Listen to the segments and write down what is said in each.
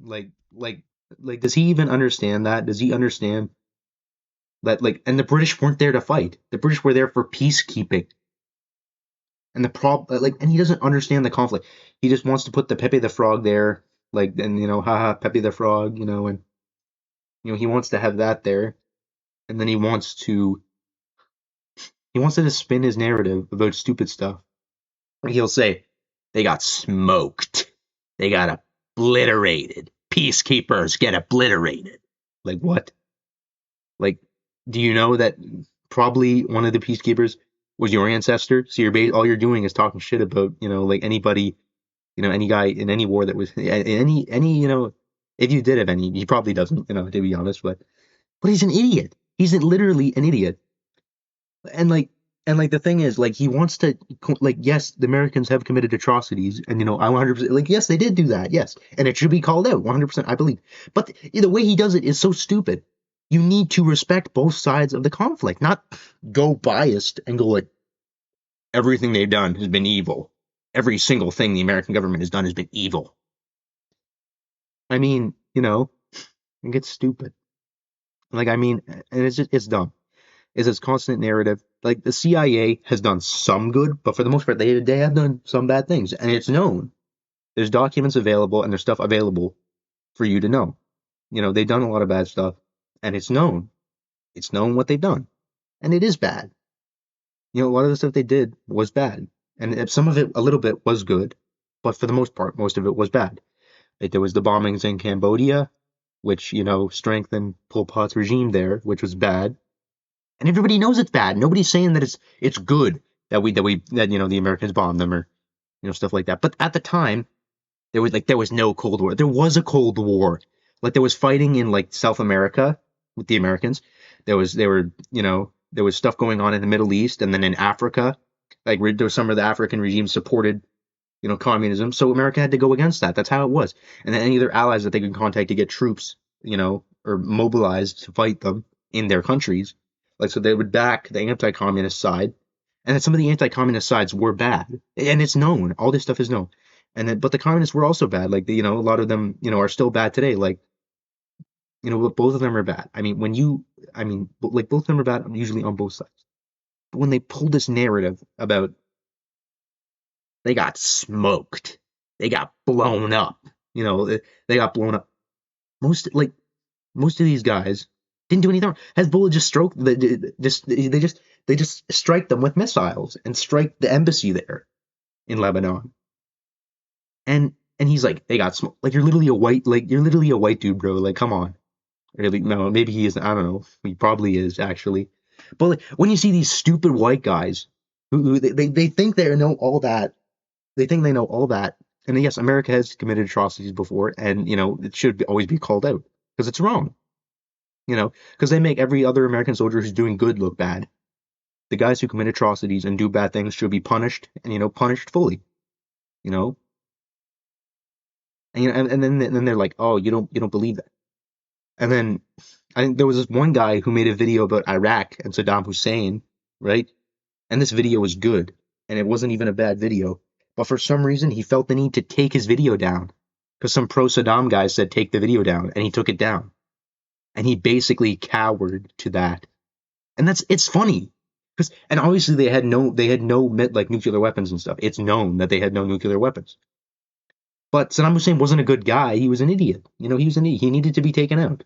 Like, like, does he even understand that? Does he understand that? Like, and the British weren't there to fight. The British were there for peacekeeping. And the like, and he doesn't understand the conflict. He just wants to put the Pepe the Frog there, like, and haha, Pepe the Frog, and he wants to have that there, and then he wants to just spin his narrative about stupid stuff. He'll say, they got smoked. They got obliterated. Peacekeepers get obliterated. Like, what? Like, do you know that probably one of the peacekeepers was your ancestor? So all you're doing is talking shit about, like anybody, any guy in any war that was if you did have any, he probably doesn't, to be honest, but he's an idiot. He's literally an idiot. And the thing is, like, he wants to, like, yes, the Americans have committed atrocities, and I 100%, like, yes, they did do that, yes, and it should be called out 100%, I believe. But the way he does it is so stupid. You need to respect both sides of the conflict, not go biased and go like, everything they've done has been evil. Every single thing the American government has done has been evil. I mean, it gets stupid. Like, I mean, and it's dumb. Is its constant narrative. Like, the CIA has done some good, but for the most part, they have done some bad things, and it's known. There's documents available, and there's stuff available for you to know. They've done a lot of bad stuff, and it's known. It's known what they've done, and it is bad. A lot of the stuff they did was bad, and some of it, a little bit, was good, but for the most part, most of it was bad. Like, there was the bombings in Cambodia, which strengthened Pol Pot's regime there, which was bad, and everybody knows it's bad. Nobody's saying that it's good that the Americans bombed them or stuff like that. But at the time, there was no Cold War. There was a Cold War. Like, there was fighting in, like, South America with the Americans. There was stuff going on in the Middle East, and then in Africa, like, there was some of the African regimes supported communism. So America had to go against that. That's how it was. And then any other allies that they could contact to get troops, or mobilized to fight them in their countries. Like, so they would back the anti-communist side, and then some of the anti-communist sides were bad, and it's known. All this stuff is known, but the communists were also bad. Like, a lot of them, are still bad today. Like, but both of them are bad. Like, both of them are bad usually on both sides. But when they pull this narrative about they got smoked, they got blown up, they got blown up. Most of these guys didn't do anything wrong. Hezbollah just they just strike them with missiles and strike the embassy there in Lebanon. And he's like, they got smoked. Like, you're literally a white dude, bro. Like, come on. Really? No, maybe he is. I don't know. He probably is, actually. But, like, when you see these stupid white guys who they think they know all that, they think they know all that. And yes, America has committed atrocities before, and it should always be called out because it's wrong. Because they make every other American soldier who's doing good look bad. The guys who commit atrocities and do bad things should be punished, and punished fully. You know, and then they're like, oh, you don't believe that. And then I think there was this one guy who made a video about Iraq and Saddam Hussein, right? And this video was good, and it wasn't even a bad video. But for some reason, he felt the need to take his video down because some pro Saddam guy said take the video down, and he took it down. And he basically cowered to that. And it's funny because, and obviously they had no like nuclear weapons and stuff. It's known that they had no nuclear weapons. But Saddam Hussein wasn't a good guy. He was an idiot. He was an idiot. He needed to be taken out.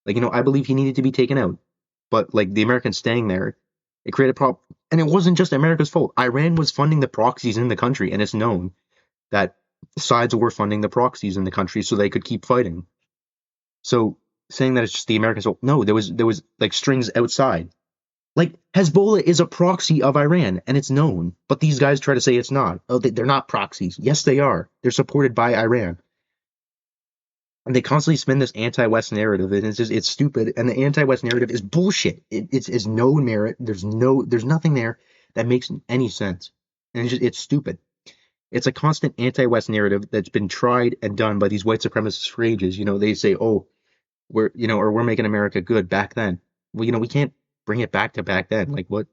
Like, I believe he needed to be taken out. But, like, the Americans staying there, it created a problem. And it wasn't just America's fault. Iran was funding the proxies in the country, and it's known that sides were funding the proxies in the country so they could keep fighting. So saying that it's just the Americans' fault, no, there was like strings outside. Like, Hezbollah is a proxy of Iran, and it's known. But these guys try to say it's not. Oh, they're not proxies. Yes, they are. They're supported by Iran. And they constantly spin this anti-West narrative, and it's stupid. And the anti-West narrative is bullshit. It's no merit. There's nothing there that makes any sense, and it's stupid. It's a constant anti-West narrative that's been tried and done by these white supremacists for ages. They say, oh, we're making America good back then. Well, we can't bring it back to back then. Like, what?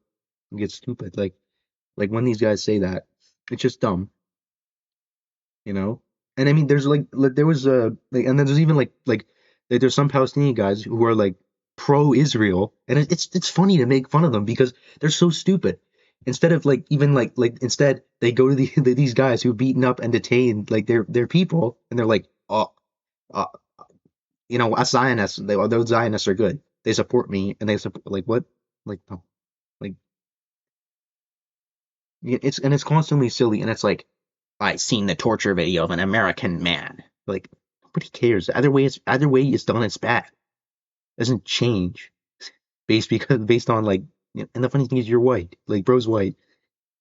It gets stupid. Like when these guys say that, it's just dumb. You know. And I mean, there's there was and then there's even there's some Palestinian guys who are like pro-Israel, and it's funny to make fun of them because they're so stupid. Instead of even instead they go to these guys who've beaten up and detained like their people, and they're like, oh, uh, us Zionists, those Zionists are good. They support me, and they support like what, no, like it's constantly silly, and it's like I seen the torture video of an American man. Like, nobody cares. Either way it's done, it's bad. It doesn't change based on and the funny thing is you're white. Like bro's white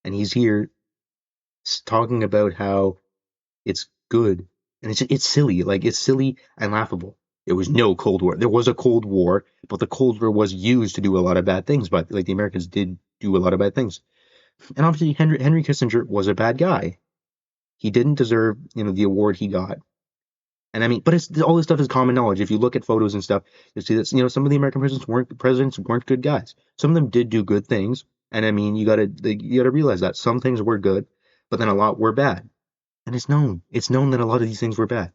and he's here talking about how it's good. And it's silly. Like it's silly and laughable. There was no Cold War. There was a Cold War, but the Cold War was used to do a lot of bad things. But like the Americans did do a lot of bad things. And obviously Henry Kissinger was a bad guy. He didn't deserve, the award he got. And I mean, but all this stuff is common knowledge. If you look at photos and stuff, you see that some of the American presidents weren't good guys. Some of them did do good things, and I mean, you gotta realize that some things were good, but then a lot were bad, and it's known. It's known that a lot of these things were bad.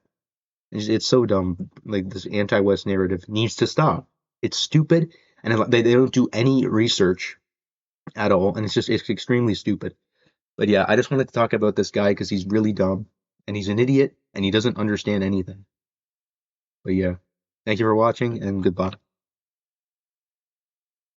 It's so dumb. Like this anti-West narrative needs to stop. It's stupid, and they don't do any research at all, and it's extremely stupid. But yeah, I just wanted to talk about this guy because he's really dumb, and he's an idiot, and he doesn't understand anything. But yeah, thank you for watching and goodbye.